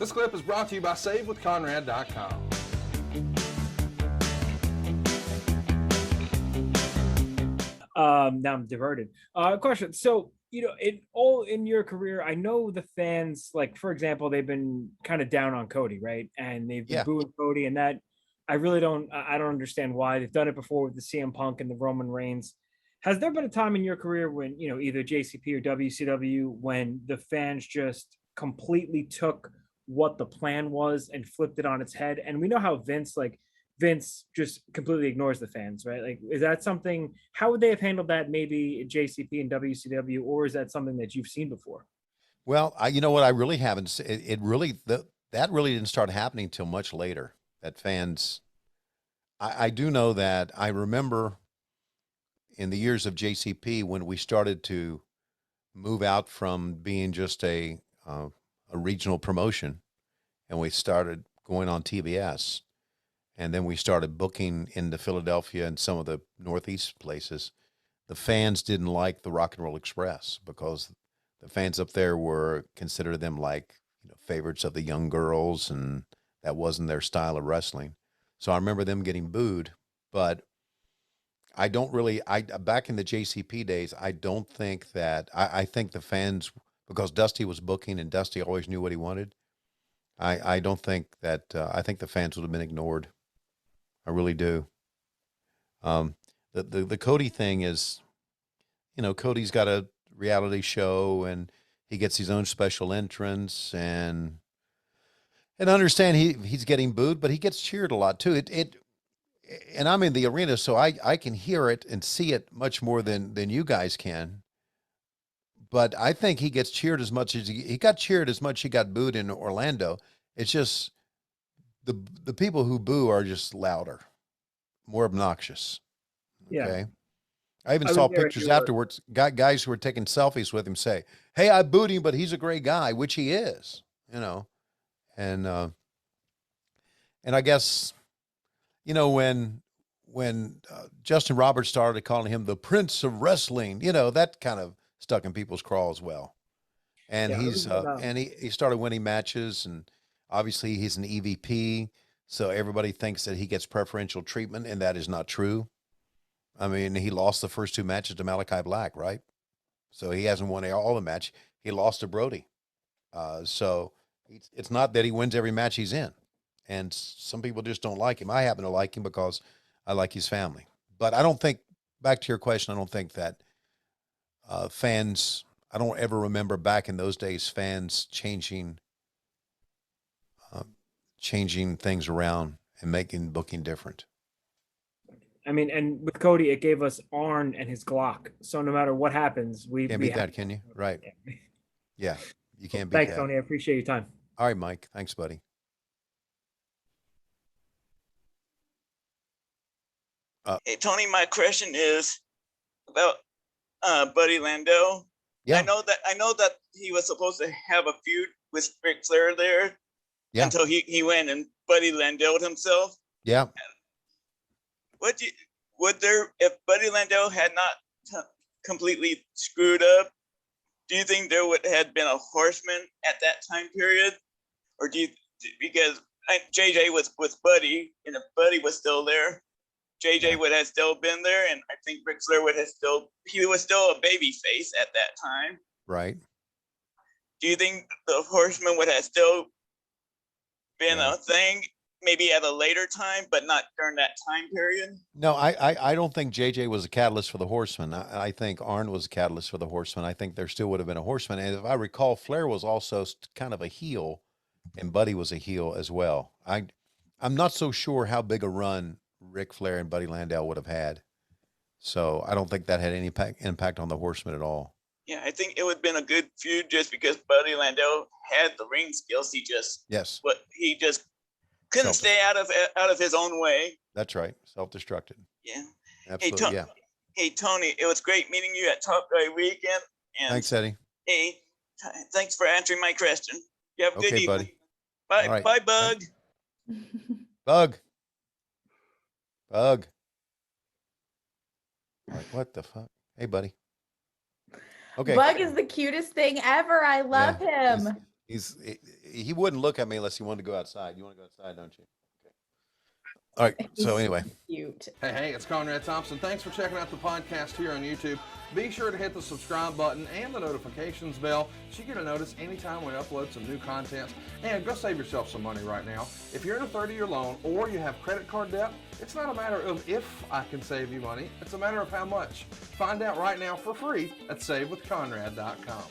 This clip is brought to you by SaveWithConrad.com. Now I'm diverted. Question. So, in your career, I know the fans, like, for example, they've been kind of down on Cody, right? And they've been booing Cody, and that I don't understand why. They've done it before with the CM Punk and the Roman Reigns. Has there been a time in your career when, either JCP or WCW, when the fans just completely took what the plan was and flipped it on its head? And we know how Vince just completely ignores the fans, right? Like, is that something, how would they have handled that maybe at JCP and WCW, or is that something that you've seen before? Well, you know what, I really haven't, that really didn't start happening till much later, that fans, I do know that I remember in the years of JCP when we started to move out from being just a regional promotion and we started going on TBS. And then we started booking into Philadelphia and some of the Northeast places. The fans didn't like the Rock and Roll Express because the fans up there were considered them like, favorites of the young girls, and that wasn't their style of wrestling. So I remember them getting booed, but I don't really, back in the JCP days, I don't think that, I think the fans, because Dusty was booking and Dusty always knew what he wanted, I don't think that, I think the fans would have been ignored. I really do. The Cody thing is, Cody's got a reality show and he gets his own special entrance, and understand he's getting booed, but he gets cheered a lot too. And I'm in the arena, so I can hear it and see it much more than you guys can. But I think he gets cheered as much as he got cheered as much he got booed in Orlando. It's just the people who boo are just louder, more obnoxious. Okay. Yeah. I even saw pictures afterwards, guys who were taking selfies with him say, "Hey, I booed him, but he's a great guy," which he is, and I guess, when Justin Roberts started calling him the Prince of Wrestling, that kind of stuck in people's craw as well. And he started winning matches, and obviously he's an EVP, so everybody thinks that he gets preferential treatment, and that is not true. I mean, he lost the first two matches to Malachi Black, right? So he hasn't won all the match. He lost to Brody. So it's not that he wins every match he's in. And some people just don't like him. I happen to like him because I like his family. But I don't think, back to your question, I don't think that fans, I don't ever remember back in those days fans changing things around and making booking different. I mean, and with Cody, it gave us Arn and his Glock. So no matter what happens, we can't beat that, can you? Right. Yeah, you can't beat Thanks, that. Tony. I appreciate your time. All right, Mike. Thanks, buddy. Hey, Tony, my question is about Buddy Landel. Yeah. I know that he was supposed to have a feud with Ric Flair there until he went and Buddy Landel'd himself. Yeah. If Buddy Landel had not completely screwed up, do you think there would have been a Horseman at that time period? Or because JJ was with Buddy, and if Buddy was still there, JJ would have still been there, and I think Ric Flair he was still a baby face at that time. Right. Do you think the Horseman would have still been a thing, maybe at a later time, but not during that time period? No, I don't think JJ was a catalyst for the Horseman. I think Arn was a catalyst for the Horseman. I think there still would have been a Horseman. And if I recall, Flair was also kind of a heel, and Buddy was a heel as well. I'm not so sure how big a run Ric Flair and Buddy Landel would have had. So I don't think that had any impact on the Horseman at all. Yeah, I think it would have been a good feud just because Buddy Landel had the ring skills. He just couldn't stay out of his own way. That's right. Self-destructed. Yeah. Absolutely. Hey, Tony, it was great meeting you at Top Guy Weekend. And thanks, Eddie. Hey, thanks for answering my question. You have a good evening. Buddy. Bye, right. Bye, Bug. Bug. Like, what the fuck? Hey, buddy. Okay. Bug is the cutest thing ever. I love him. He wouldn't look at me unless he wanted to go outside. You want to go outside, don't you? Okay. All right. So anyway, Cute. Hey, it's Conrad Thompson. Thanks for checking out the podcast here on YouTube. Be sure to hit the subscribe button and the notifications bell so you get a notice anytime we upload some new content. And go save yourself some money right now. If you're in a 30-year loan or you have credit card debt, it's not a matter of if I can save you money. It's a matter of how much. Find out right now for free at SaveWithConrad.com.